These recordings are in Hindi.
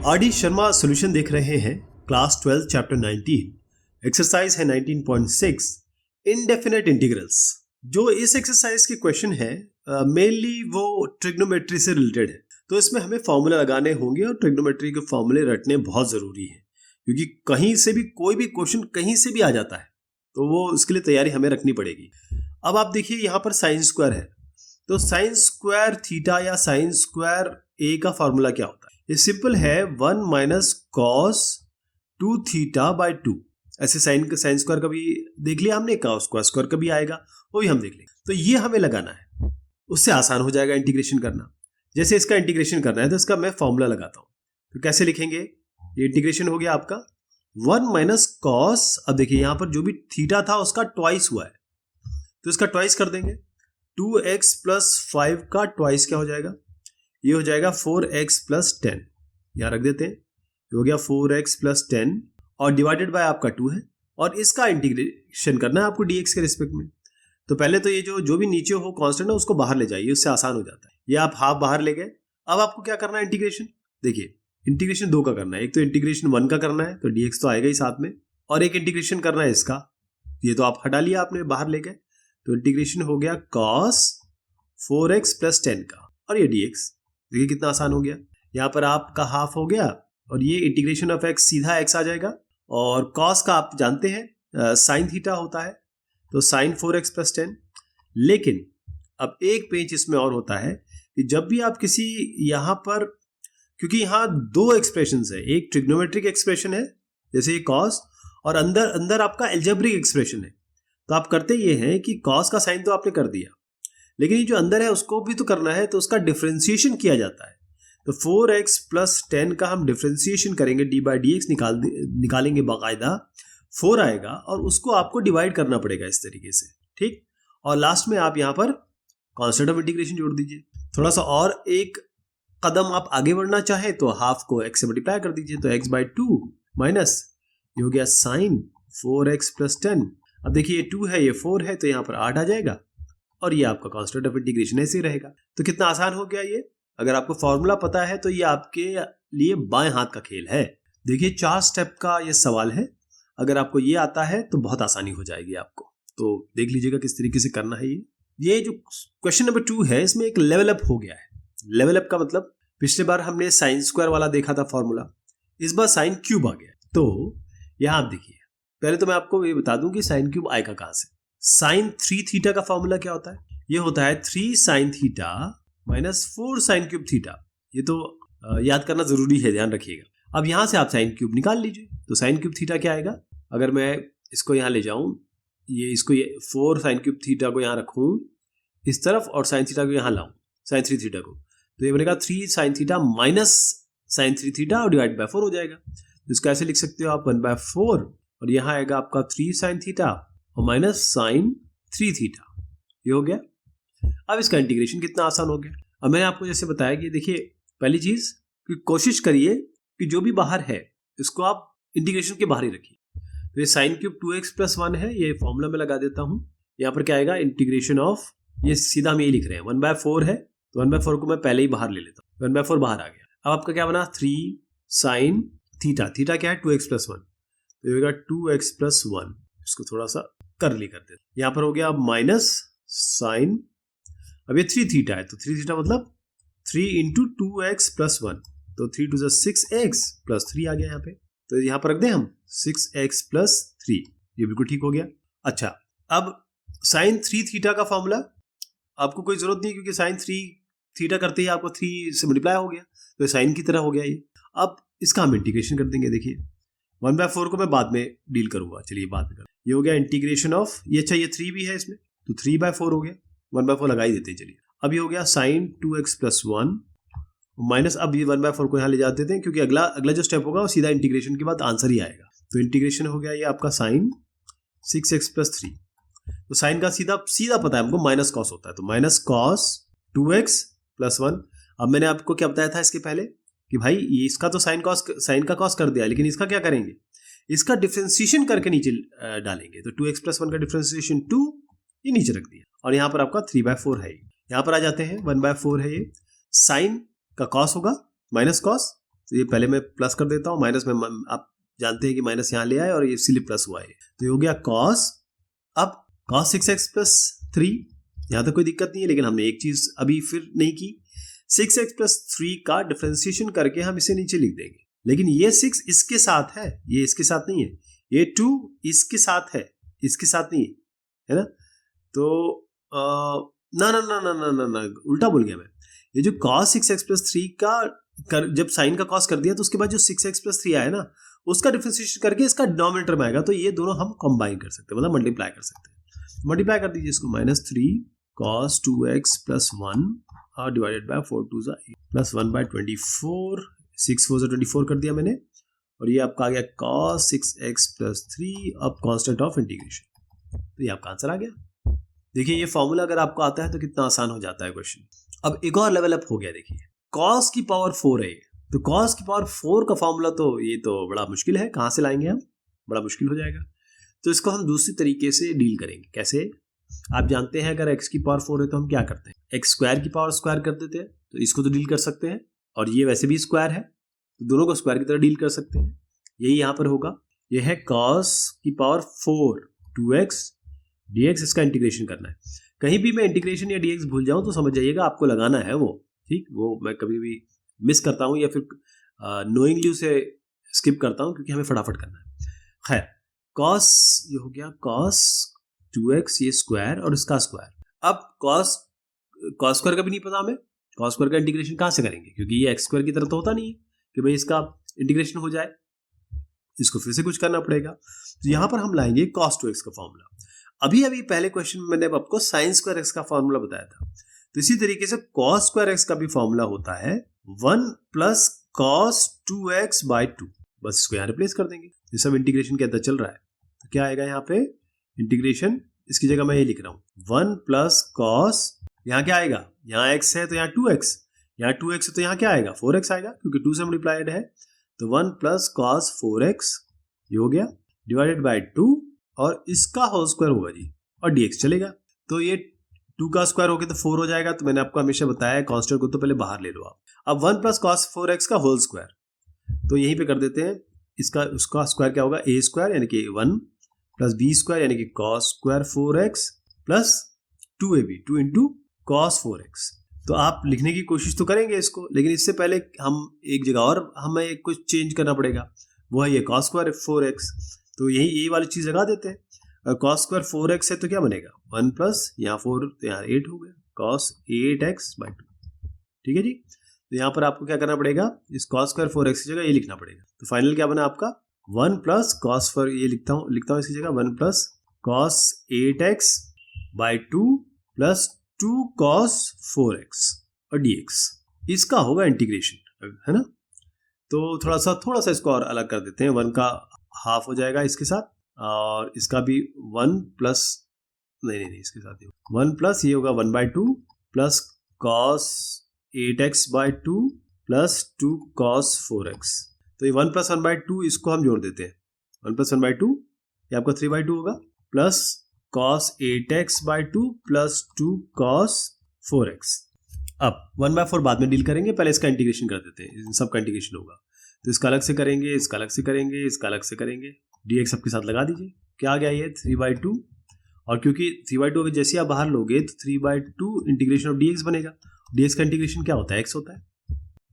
आर.डी. शर्मा सॉल्यूशन देख रहे हैं। क्लास 12 चैप्टर 19 एक्सरसाइज है 19.6 इनडेफिनेट इंटीग्रल्स। जो इस एक्सरसाइज के क्वेश्चन है मेनली वो ट्रिग्नोमेट्री से रिलेटेड है, तो इसमें हमें फॉर्मूला लगाने होंगे और ट्रिग्नोमेट्री के फॉर्मूले रटने बहुत जरूरी है, क्योंकि कहीं से भी कोई भी क्वेश्चन कहीं से भी आ जाता है, तो वो इसके लिए तैयारी हमें रखनी पड़ेगी। अब आप देखिए यहाँ पर साइन स्क्वायर है, तो साइन स्क्वायर थीटा या साइन स्क्वायर ए का फॉर्मूला क्या होता है? ये सिंपल है 1 माइनस कॉस 2 थीटा बाई 2। ऐसे साइन स्क्वायर का भी देख लिया हमने, कॉस स्क्वायर का भी आएगा, वो भी हम देख लेंगे। तो ये हमें लगाना है, उससे आसान हो जाएगा इंटीग्रेशन करना। जैसे इसका इंटीग्रेशन करना है तो इसका मैं फॉर्मूला लगाता हूँ। तो कैसे लिखेंगे? ये इंटीग्रेशन हो गया आपका 1 माइनस कॉस, अब देखिए यहाँ पर जो भी थीटा था उसका ट्वाइस हुआ है, तो इसका ट्वाइस कर देंगे। 2x प्लस 5 का ट्वाइस क्या हो जाएगा? ये हो जाएगा 4x प्लस 10। यहाँ रख देते हैं, ये हो गया 4x प्लस 10 और डिवाइडेड बाय आपका 2 है, और इसका इंटीग्रेशन करना है आपको dx के रिस्पेक्ट में। तो पहले तो ये जो भी नीचे हो कांस्टेंट है उसको बाहर ले जाइए, उससे आसान हो जाता है। ये आप हाफ बाहर ले गए। अब आपको क्या करना है इंटीग्रेशन? देखिए इंटीग्रेशन 2 का करना है, एक तो इंटीग्रेशन 1 का करना है, तो dx तो आएगा ही साथ में, और एक इंटीग्रेशन करना है इसका, ये तो आप हटा लिया आपने, बाहर ले गए, तो इंटीग्रेशन हो गया cos 4x प्लस 10 का, और ये dx। देखिए कितना आसान हो गया। यहाँ पर आपका हाफ हो गया, और ये इंटीग्रेशन ऑफ x सीधा x आ जाएगा, और cos का आप जानते हैं साइन थीटा होता है, तो साइन 4x प्लस 10। लेकिन अब एक पेंच इसमें और होता है कि जब भी आप किसी यहाँ पर, क्योंकि यहाँ दो एक्सप्रेशंस है, एक ट्रिग्नोमेट्रिक एक्सप्रेशन है जैसे ये cos, और अंदर आपका एल्जेब्रिक एक्सप्रेशन है। तो आप करते ये हैं कि cos का साइन तो आपने कर दिया, लेकिन ये जो अंदर है उसको भी तो करना है, तो उसका डिफरेंशिएशन किया जाता है। तो 4x प्लस 10 का हम डिफरेंशिएशन करेंगे, डी बाई डी एक्स निकालेंगे बाकायदा, 4 आएगा, और उसको आपको डिवाइड करना पड़ेगा इस तरीके से, ठीक। और लास्ट में आप यहाँ पर कॉन्स्टेंट ऑफ इंटीग्रेशन जोड़ दीजिए। थोड़ा सा और एक कदम आप आगे बढ़ना चाहे तो हाफ को x से मल्टीप्लाई कर दीजिए, तो x बाई 2 माइनस ये हो गया साइन 4x प्लस 10। अब देखिए ये 2 है, ये 4 है, तो यहाँ पर 8 आ जाएगा, और ये आपका कांस्टेंट ऑफ इंटीग्रेशन ऐसे ही रहेगा। तो कितना आसान हो गया ये। अगर आपको फॉर्मूला पता है तो ये आपके लिए बाएं हाथ का खेल है। देखिए 4 स्टेप का ये सवाल है, अगर आपको ये आता है तो बहुत आसानी हो जाएगी आपको। तो देख लीजिएगा किस तरीके से करना है। ये जो क्वेश्चन नंबर 2 है, इसमें एक लेवल अप हो गया है। लेवल अप का मतलब, पिछले बार हमने साइन स्क्वायर वाला देखा था फॉर्मूला, इस बार साइन क्यूब आ गया। तो यहाँ आप देखिए, पहले तो मैं आपको ये बता दूं कि साइन क्यूब आएगा कहां से। साइन 3 थीटा का फॉर्मूला क्या होता है? ये होता है 3 sine theta minus 4 sine cube theta. ये तो याद करना जरूरी है, ध्यान रखिएगा। अब यहां से आप साइन क्यूब निकाल लीजिए, तो साइन क्यूब थीटा क्या आएगा? अगर मैं इसको यहां ले जाऊं, ये 4 साइन क्यूब थीटा को यहां रखूं इस तरफ, और साइन थीटा को यहां लाऊं, साइन 3 थीटा को, तो ये बनेगा 3 sine theta minus sine 3 theta और डिवाइड बाय 4 हो जाएगा। तो इसको ऐसे लिख सकते हो आप 1/4, और यहां आएगा आपका 3 साइन थीटा और माइनस साइन 3 थीटा। ये हो गया। अब इसका इंटीग्रेशन कितना आसान हो गया। अब मैंने आपको जैसे बताया कि देखिए, पहली चीज कि कोशिश करिए कि जो भी बाहर है इसको आप इंटीग्रेशन के बाहर ही रखिए। तो ये साइन क्यूब 2x प्लस 1 है, ये फॉर्मूला में लगा देता हूं। यहाँ पर क्या आएगा? इंटीग्रेशन ऑफ, ये सीधा हम ये लिख रहे हैं 1/4 है, तो 1/4 को मैं पहले ही बाहर ले लेता हूँ, 1/4 बाहर आ गया। अब आपका क्या बना? 3 साइन थीटा, थीटा क्या है? 2x प्लस 1, तो ये होगा 2x प्लस 1। इसको थोड़ा सा कर्ली कर देते, यहाँ पर हो गया माइनस साइन, अब ये 3 थीटा है, तो 3 थीटा मतलब 3 इंटू 2x प्लस 1, तो 3 टू 6x प्लस 3 आ गया यहाँ पे। तो यहाँ पर रख दें हम 6x प्लस 3, ये बिल्कुल ठीक हो गया। अच्छा, अब साइन 3 थीटा का फॉर्मूला आपको कोई जरूरत नहीं, क्योंकि साइन 3 थीटा करते ही आपको 3 से मल्टीप्लाई हो गया, तो साइन की तरह हो गया ये। अब इसका हम इंटीग्रेशन कर देंगे। देखिए 1/4 को मैं बाद में डील करूंगा, चलिए बाद में। ये हो गया इंटीग्रेशन ऑफ, ये अच्छा ये 3 भी है इसमें, तो 3/4 हो गया, 1/4 लगा ही देते हैं। चलिए अब ये हो गया साइन 2x प्लस 1 माइनस, अब ये 1/4 को यहाँ ले जा देते हैं, क्योंकि अगला जो स्टेप होगा वो सीधा इंटीग्रेशन के बाद आंसर ही आएगा। तो इंटीग्रेशन हो गया ये आपका साइन 6x प्लस 3। तो साइन का सीधा पता है हमको, माइनस कॉस होता है, तो माइनस कॉस 2x प्लस 1। अब मैंने आपको क्या बताया था इसके पहले कि भाई ये इसका तो साइन का कॉस कर दिया, लेकिन इसका क्या करेंगे? इसका डिफरेंशिएशन करके नीचे डालेंगे। तो 2x प्लस 1 का डिफरेंशिएशन 2, ये नीचे रख दिया, और यहाँ पर आपका 3/4 है। यहाँ पर आ जाते हैं, 1/4 है ये, साइन का कॉस होगा माइनस कॉस, तो ये पहले मैं प्लस कर देता हूँ, माइनस में आप जानते हैं कि माइनस यहाँ ले आए और ये इसीलिए प्लस हुआ है। तो ये हो गया कॉस, अब कॉस 6x प्लस 3, यहाँ तक कोई दिक्कत नहीं है, लेकिन हमने एक चीज अभी फिर नहीं की, 6x प्लस 3 का डिफरेंशिएशन करके हम इसे नीचे लिख देंगे, लेकिन ये 6 इसके साथ है, ये इसके साथ नहीं है, ये 2 इसके साथ है, इसके साथ नहीं है ना। तो ना ना ना ना ना ना ना उल्टा बोल गया मैं। ये जो cos 6x प्लस 3 का जब साइन का cos कर दिया तो उसके बाद जो 6x प्लस 3 आया ना, उसका डिफरेंशिएशन करके इसका डिनोमिनेटर में आएगा, तो ये दोनों हम कंबाइन कर सकते हैं, मतलब मल्टीप्लाई कर सकते हैं। मल्टीप्लाई कर दीजिए इसको, -3 cos 2x प्लस 1 और डिवाइडेड बाय 4 2 8 प्लस 1 बाय 24, 6 4 24 कर दिया मैंने, और ये आपका आ गया cos 6x प्लस 3, अब कांस्टेंट ऑफ इंटीग्रेशन। तो ये आपका आंसर आ गया। देखिए ये फॉर्मूला अगर आपको आता है तो कितना आसान हो जाता है क्वेश्चन। अब एक और लेवल अप हो गया, देखिए cos की पावर 4 है, तो cos की पावर 4 का फॉर्मूला तो ये तो बड़ा मुश्किल है, कहाँ से लाएंगे हम, बड़ा मुश्किल हो जाएगा। तो इसको हम दूसरी तरीके से डील करेंगे। कैसे? आप जानते हैं अगर x की पावर 4 है तो हम क्या करते हैं, x स्क्वायर की पावर स्क्वायर कर देते हैं, तो इसको तो डील कर सकते हैं, और ये वैसे भी स्क्वायर है तो दोनों को स्क्वायर की तरह डील कर सकते हैं। यही यहाँ पर होगा, यह है cos की पावर 4 2x dx, इसका इंटीग्रेशन करना है। कहीं भी मैं इंटीग्रेशन या dx भूल जाऊं तो समझ जाइएगा आपको लगाना है वो, ठीक, वो मैं कभी भी मिस करता हूं या फिर नोइंगली उसे स्किप करता हूं क्योंकि हमें फटाफट करना है। खैर cos ये हो गया cos 2x ये स्क्वायर और इसका स्क्वायर। अब cos स्क्वायर का भी नहीं पता हमें, cos स्क्वायर का इंटीग्रेशन कहाँ से करेंगे, क्योंकि ये x स्क्वायर की तरह तो होता नहीं है कि भाई इसका इंटीग्रेशन हो जाए, इसको फिर से कुछ करना पड़ेगा। तो यहाँ पर हम लाएंगे cos 2x का फॉर्मूला। अभी पहले क्वेश्चन में मैंने आपको sin स्क्वायर x का फॉर्मूला बताया था, तो इसी तरीके से cos स्क्वायर x का भी फॉर्मूला होता है 1 प्लस cos 2x बाई 2। बस इसको यहाँ रिप्लेस कर देंगे, ये सब इंटीग्रेशन के अंदर चल रहा है, तो क्या आएगा यहाँ पे इंटीग्रेशन, इसकी जगह मैं ये लिख रहा हूँ 1 प्लस cos, यहाँ क्या आएगा, यहाँ x है तो यहाँ 2x, यहाँ 2x है तो यहाँ क्या आएगा 4x आएगा, क्योंकि 2 से मल्टीप्लाइड है, तो 1 प्लस cos 4x ये हो गया डिवाइडेड बाय 2, और इसका होल स्क्वायर होगा जी, और dx चलेगा। तो ये 2 का स्क्वायर हो गया तो 4 हो जाएगा, तो मैंने आपको हमेशा बताया कांस्टेंट को तो पहले बाहर ले लो आप। अब 1 प्लस cos 4x का होल स्क्वायर, तो यहीं पे कर देते हैं, इसका उसका स्क्वायर क्या होगा, a स्क्वायर यानी कि 1 प्लस b स्क्वायर यानी कि cos square 4x plus 2ab 2 into cos 4x। तो आप लिखने की कोशिश तो करेंगे इसको, लेकिन इससे पहले हम एक जगह और हमें कुछ चेंज करना पड़ेगा, वो है ये cos स्क्वायर 4x, तो यही ये वाली चीज लगा देते हैं। और cos स्क्वायर 4x है तो क्या बनेगा 1 प्लस यहाँ 4 तो यहाँ 8 हो गया cos 8x बाई 2, ठीक है जी। तो यहाँ पर आपको क्या करना पड़ेगा, इस cos स्क्वायर 4x की जगह ये लिखना पड़ेगा, तो फाइनल क्या बना आपका 1 प्लस cos 4, ये लिखता हूँ इसकी जगह 1 plus cos 8x by 2 plus 2 cos 4x और dx, इसका होगा इंटीग्रेशन, है ना। तो थोड़ा सा इसको और अलग कर देते हैं, 1 का हाफ हो जाएगा इसके साथ, और इसका भी 1 प्लस नहीं इसके साथ ही 1 प्लस ये होगा 1 by 2 plus cos 8x by 2 plus 2 cos 4x। तो ये 1 प्लस 1 बाई 2 इसको हम जोड़ देते हैं, 1 प्लस 1 बाई 2 ये आपका 3 बाई 2 होगा, plus cos 8x by 2 plus 2 cos 4x। अब 1 बाई 4 बाद में डील करेंगे, पहले इसका इंटीग्रेशन कर देते हैं, इन सब का इंटीग्रेशन होगा, तो इसका अलग से करेंगे, इसका अलग से करेंगे, इसका अलग से करेंगे, dx सबके साथ लगा दीजिए, क्या आ गया ये 3 बाई 2, और क्योंकि 3 बाई 2 जैसे आप बाहर लोगे तो 3 बाई 2 इंटीग्रेशन ऑफ dx बनेगा, dx का इंटीग्रेशन क्या होता है x होता है,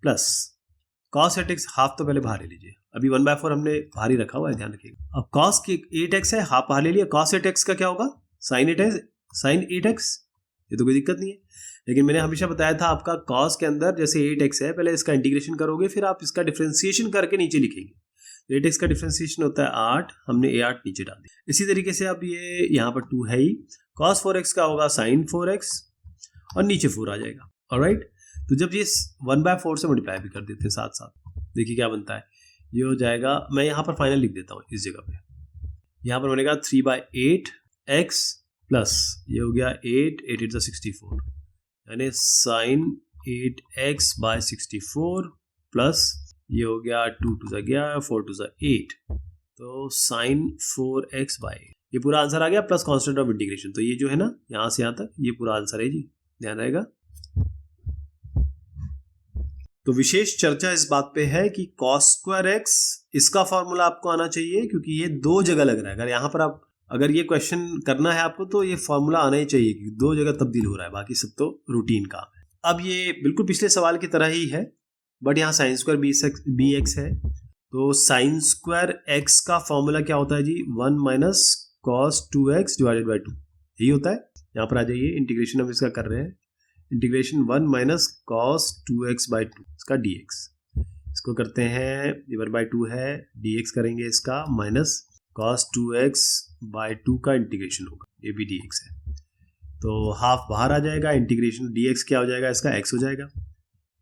प्लस cos 8x हाफ तो पहले बाहर ले लीजिए, अभी 1 बाई 4 हमने बाहर ही रखा हुआ है, ध्यान रखिएगा। अब cos के 8x है, हाफ बाहर ले लिया, cos 8x का क्या होगा sin 8x, ये तो कोई दिक्कत नहीं है, लेकिन मैंने हमेशा बताया था आपका cos के अंदर जैसे 8x है, पहले इसका इंटीग्रेशन करोगे फिर आप इसका डिफरेंशिएशन करके नीचे लिखेंगे, 8x का डिफरेंशिएशन होता है 8, हमने a8 नीचे डाल दिया। इसी तरीके से अब ये यहाँ पर 2 है ही, cos 4x का होगा sin 4x और नीचे 4 आ जाएगा, ऑलराइट। तो जब ये 1 बाय 4 से मल्टीप्लाई भी कर देते हैं साथ साथ, देखिए क्या बनता है, ये हो जाएगा, मैं यहाँ पर फाइनल लिख देता हूँ इस जगह पे, यहाँ पर बनेगा 3 बाई 8x प्लस ये हो गया 8 8 64 यानी sin 8x बाय 64 प्लस ये हो गया 2 2 गया 4 2 8, तो sin 4x बाय, ये पूरा आंसर आ गया प्लस कांस्टेंट ऑफ इंटीग्रेशन। तो ये जो है ना यहाँ से यहाँ तक ये पूरा आंसर है जी, ध्यान रहेगा। तो विशेष चर्चा इस बात पे है कि cos स्क्वायर x इसका फॉर्मूला आपको आना चाहिए, क्योंकि ये दो जगह लग रहा है। अगर यहाँ पर आप अगर ये क्वेश्चन करना है आपको तो ये फॉर्मूला आना ही चाहिए, क्योंकि दो जगह तब्दील हो रहा है, बाकी सब तो रूटीन काम है। अब ये बिल्कुल पिछले सवाल की तरह ही है, बट यहाँ साइन स्क्वायर बी एक्स है। तो साइन स्क्वायर एक्स का फॉर्मूला क्या होता है जी, 1 minus cos 2x divided by 2, यही होता है। यहाँ पर आ जाइए, इंटीग्रेशन हम इसका कर रहे हैं, integration 1 minus cos 2x by 2 इसका dx, इसको करते हैं डिवाइड बाई 2 है, dx करेंगे इसका, माइनस कॉस 2x बाई 2 का इंटीग्रेशन होगा, ये भी dx है। तो हाफ बाहर आ जाएगा, इंटीग्रेशन dx क्या हो जाएगा, इसका x हो जाएगा,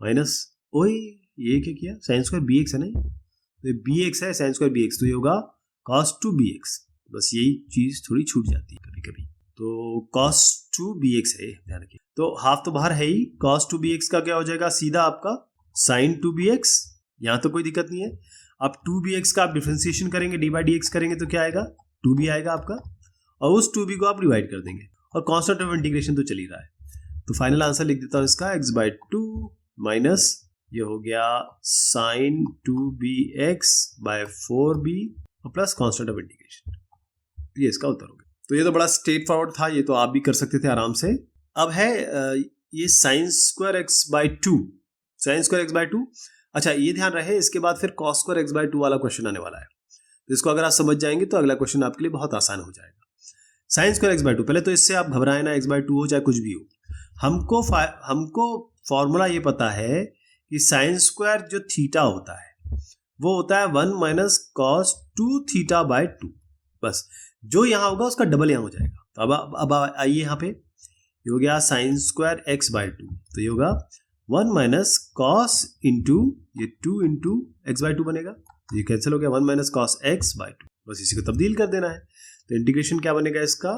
माइनस ओए ये क्या किया, साइन स्क्वायर bx है ना, तो bx है, साइन स्क्वायर bx, तो ये होगा cos 2 bx। बस यही चीज थोड़ी छूट जाती है कभी कभी, तो cos 2 bx है, ध्यान रखिए। तो हाफ तो बाहर है ही, cos 2 bx का क्या हो जाएगा, सीधा आपका sin 2 bx, यहाँ तो कोई दिक्कत नहीं है। अब 2 bx का आप डिफरेंशिएशन करेंगे, डी बाई डी एक्स करेंगे तो क्या आएगा, 2b आएगा आपका, और उस 2b को आप डिवाइड कर देंगे, और कॉन्स्टेंट ऑफ इंटीग्रेशन तो चल ही रहा है। तो फाइनल आंसर लिख देता हूँ इसका, x बाई 2 माइनस ये हो गया sin 2bx बाय 4b और प्लस कॉन्स्टेंट ऑफ इंटीग्रेशन, ये इसका उत्तर हो गया। तो ये तो बड़ा स्ट्रेट फॉरवर्ड था, ये तो आप भी कर सकते थे आराम से। अब है ये sine square x by 2, sine square x by 2, अच्छा ये ध्यान रहे, इसके बाद फिर कॉस स्क्वायर एक्स बाई 2 वाला क्वेश्चन आने वाला है, तो इसको अगर आप समझ जाएंगे तो अगला क्वेश्चन आपके लिए बहुत आसान हो जाएगा। साइन स्क्वायर एक्स बाई 2, पहले तो इससे आप घबराए ना, एक्स बाई 2 हो चाहे कुछ भी हो, हमको फॉर्मूला ये पता है कि साइन स्क्वायर जो थीटा होता है वो होता है 1 माइनस कॉस 2 थीटा बाई 2, बस जो यहाँ होगा उसका डबल यहाँ हो जाएगा। तो अब आइए यहाँ पे, ये हो गया साइन स्क्वायर एक्स बाई 2, तो ये होगा 1 माइनस कॉस इंटू ये 2 इंटू एक्स बाई 2 बनेगा, तो ये कैंसिल हो गया, 1 माइनस कॉस एक्स बाई 2, बस इसी को तब्दील कर देना है। तो इंटीग्रेशन क्या बनेगा इसका,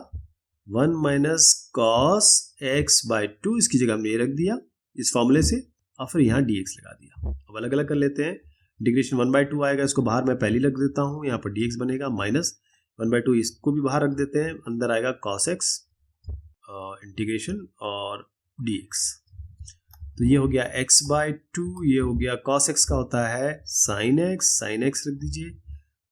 1 माइनस कॉस एक्स बाई 2, इसकी जगह हमने ये रख दिया इस फॉर्मूले से, और फिर यहाँ dx लगा दिया। अब अलग अलग कर लेते हैं, इंटीग्रेशन 1 बाई 2 आएगा, इसको बाहर मैं पहले रख देता हूँ, यहाँ पर dx बनेगा, माइनस 1 बाई 2 इसको भी बाहर रख देते हैं, अंदर आएगा cos x इंटीग्रेशन और dx, तो ये हो गया x बाई 2, ये हो गया cos x का होता है sin x रख दीजिए,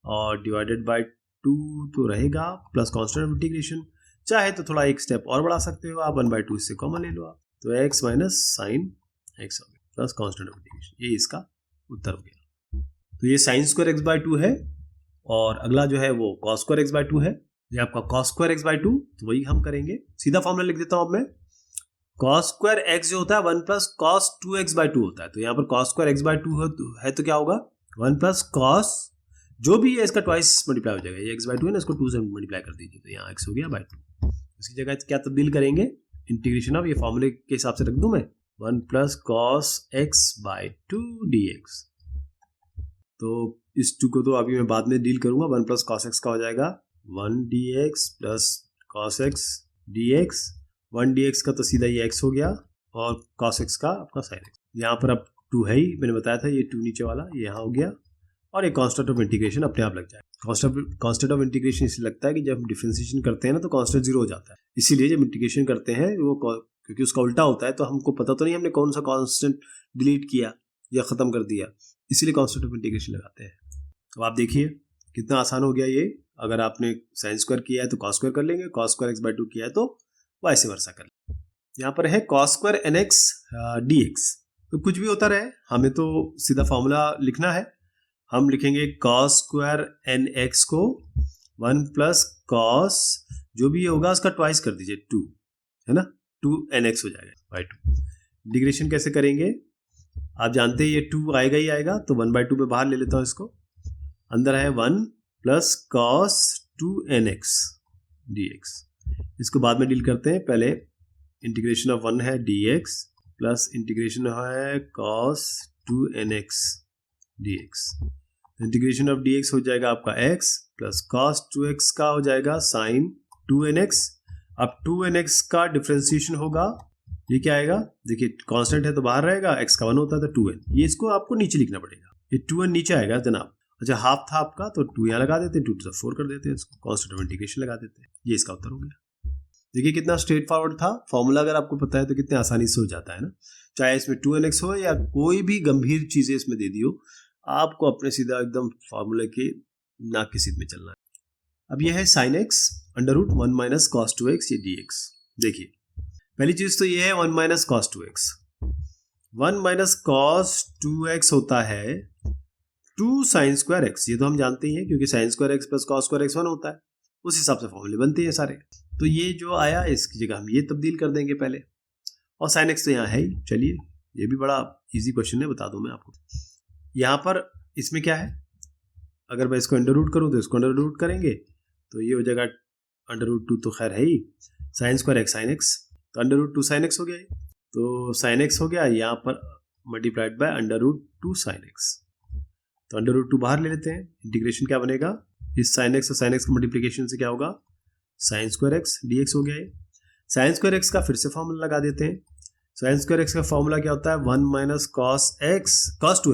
और डिवाइडेड बाई 2 तो रहेगा, प्लस कॉन्स्टेंट ऑफ इंटीग्रेशन, चाहे तो थोड़ा एक स्टेप और बढ़ा सकते हो आप, 1 बाई 2 इससे कॉमन ले लो आप, तो x माइनस साइन x हो गया प्लस कॉन्स्टेंट ऑफ इंटीग्रेशन, ये इसका उत्तर हो गया। तो ये साइन स्क्वायर एक्स बाई 2 है, और अगला जो है वो cos स्क्वायर एक्स बाई 2 है, ये आपका cos स्क्वायर एक्स बाई 2, तो वही हम करेंगे। सीधा फॉर्मूला लिख देता हूं अब मैं, cos स्क्वायर एक्स जो होता है 1 प्लस कॉस 2x बाई 2 होता है, तो यहाँ पर cos स्क्वायर एक्स बाई 2 है तो क्या होगा, 1 प्लस कॉस जो भी है इसका ट्वाइस मल्टीप्लाई हो जाएगा, ये एक्स बाई 2 है ना, इसको 2 से मल्टीप्लाई कर दीजिए, तो यहाँ x हो गया बाई 2, इसकी जगह क्या तब्दील करेंगे, इंटीग्रेशन ऑफ, ये फॉर्मूले के हिसाब से रख दूं मैं, 1 plus cos x by 2 dx, तो इस 2 को तो अभी मैं बाद में डील करूंगा, 1 प्लस कॉस एक्स का हो जाएगा 1 dx plus cos x dx, 1 dx का तो सीधा ये x हो गया, और कॉस एक्स का आपका साइन एक्स, यहाँ पर अब 2 है ही, मैंने बताया था ये 2 नीचे वाला ये यहाँ हो गया, और ये कांस्टेंट ऑफ इंटीग्रेशन अपने आप लग जाएगा। कांस्टेंट ऑफ इंटीग्रेशन इसलिए लगता है कि जब हम डिफरेंशिएशन करते हैं ना तो कांस्टेंट 0 हो जाता है, इसीलिए जब इंटीग्रेशन करते हैं वो, क्योंकि उसका उल्टा होता है, तो हमको पता तो नहीं हमने कौन सा कांस्टेंट डिलीट किया या खत्म कर दिया, इसीलिए कांस्टेंट ऑफ इंटीग्रेशन लगाते हैं। अब आप देखिए कितना आसान हो गया ये, अगर आपने साइन स्क्वायर किया है तो कॉस स्क्वायर कर लेंगे, कॉस स्क्वायर एक्स बाई 2 किया है तो वाइस वर्सा कर लेंगे। यहाँ पर है cos square n x dx, तो कुछ भी होता रहे, हमें तो सीधा फॉर्मूला लिखना है, हम लिखेंगे कॉस स्क्वायर एन एक्स को 1 प्लस कॉस जो भी होगा उसका ट्वाइस कर दीजिए 2, है ना, 2nx हो जाएगा बाई 2। इंटीग्रेशन कैसे करेंगे, आप जानते हैं ये 2 आएगा ही आएगा, तो 1 बाई 2 पे बाहर ले लेता हूँ इसको, अंदर है 1 प्लस कॉस 2nx dx, इसको बाद में डील करते हैं, पहले इंटीग्रेशन ऑफ 1 है dx प्लस इंटीग्रेशन है cos 2nx dx, integration of dx हो जाएगा आपका x प्लस कॉस 2x का हो जाएगा साइन 2nx, अब 2nx का डिफरेंशिएशन होगा, ये क्या आएगा, देखिए कांस्टेंट है तो बाहर रहेगा, x का 1 होता है तो 2n, ये इसको आपको नीचे लिखना पड़ेगा, ये 2n नीचे आएगा जनाब, अच्छा हाफ था आपका तो 2 यहाँ लगा देते हैं, 2 to the 4 कर देते हैं, इसको कांस्टेंट ऑफ इंटीग्रेशन लगा देते हैं, ये इसका उत्तर हो गया। देखिए कितना स्ट्रेट फॉरवर्ड था, फॉर्मूला अगर आपको पता है तो कितने आसानी से हो जाता है ना। चाहे इसमें 2nx हो या कोई भी गंभीर चीजें इसमें दे दी हो, आपको अपने सीधा एकदम फॉर्मूले के नाक की सीध में चलना है। अब यह है sin x under root 1 minus cos 2x ये dx। देखिए पहली चीज तो ये है 1 minus cos 2x। 1 minus cos 2x होता है 2 साइन स्क्वायर x, ये तो हम जानते ही हैं क्योंकि sign square x plus cos square x 1 होता है, उस हिसाब से फॉर्मूले बनते हैं सारे। तो ये जो आया इसकी जगह हम ये तब्दील कर देंगे पहले, और साइन x तो यहाँ है ही। चलिए ये भी बड़ा इजी क्वेश्चन है, बता दूं मैं आपको। यहाँ पर इसमें क्या है, अगर मैं इसको अंडर रूट करूँ तो इसको अंडर रूट करेंगे तो ये हो जाएगा अंडर रूट 2 तो खैर है ही, sine square x sine x तो अंडर रूट 2 साइन x हो गया, तो साइन x हो गया यहाँ पर multiplied by under root 2 sine x। तो अंडर रूट 2 बाहर ले लेते हैं, इंटीग्रेशन क्या बनेगा, इस साइन x और साइन x का मल्टीप्लिकेशन से क्या होगा साइन स्क्वायर x dx हो गया है। साइन स्क्वायर x का फिर से फॉर्मूला लगा देते हैं। साइन स्क्वायर x का फॉर्मूला क्या होता है 1 माइनस कॉस 2x,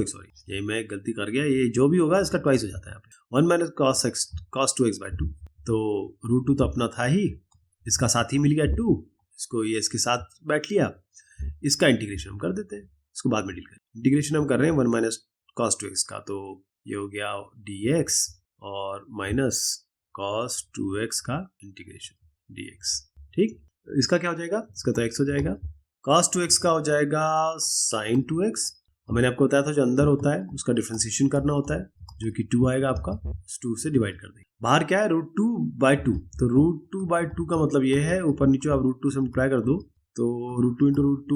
सॉरी ये मैं गलती कर गया, ये जो भी होगा इसका ट्वाइस हो जाता है यहाँ पे, 1 माइनस कॉस 2x बाय 2। तो रूट 2 तो अपना था ही, इसका साथ ही मिल गया 2, इसको ये इसके साथ बैठ लिया, इसका इंटीग्रेशन हम कर देते हैं, इसको बाद में डील करें। इंटीग्रेशन हम कर रहे हैं 1 माइनस कॉस 2x का, तो ये हो गया dx और माइनस कॉस 2x का इंटीग्रेशन dx। ठीक, इसका क्या हो जाएगा, इसका तो x हो जाएगा, cos 2x का हो जाएगा sin 2x, और मैंने आपको बताया था जो अंदर होता है उसका डिफ्रेंसिएशन करना होता है, जो कि 2 आएगा आपका, उस 2 से डिवाइड कर देंगे। बाहर क्या है रूट 2 बाई 2, तो रूट 2 बाई 2 का मतलब ये है, ऊपर नीचे आप रूट 2 से मल्टीप्लाई कर दो तो रूट 2 इंटू रूट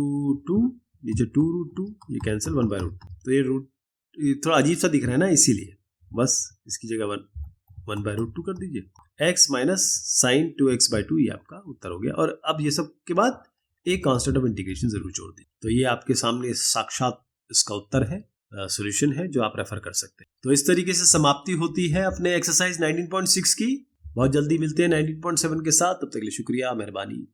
2 नीचे 2 रूट 2, ये कैंसिल 1 बाई रूट 2। तो ये थोड़ा अजीब सा दिख रहा है ना, इसीलिए बस इसकी जगह 1 बाई रूट 2 कर दीजिए। x minus sign 2x by 2 ये आपका उत्तर हो गया। और अब ये सब के बाद एक कांस्टेंट ऑफ इंटीग्रेशन जरूर जोड़ दीजिए। तो ये आपके सामने साक्षात इसका उत्तर है, सॉल्यूशन है जो आप रेफर कर सकते हैं। तो इस तरीके से समाप्ति होती है अपने एक्सरसाइज 19.6 की। बहुत जल्दी मिलते हैं 19.7 के साथ, तब तक के लिए शुक्रिया, मेहरबानी।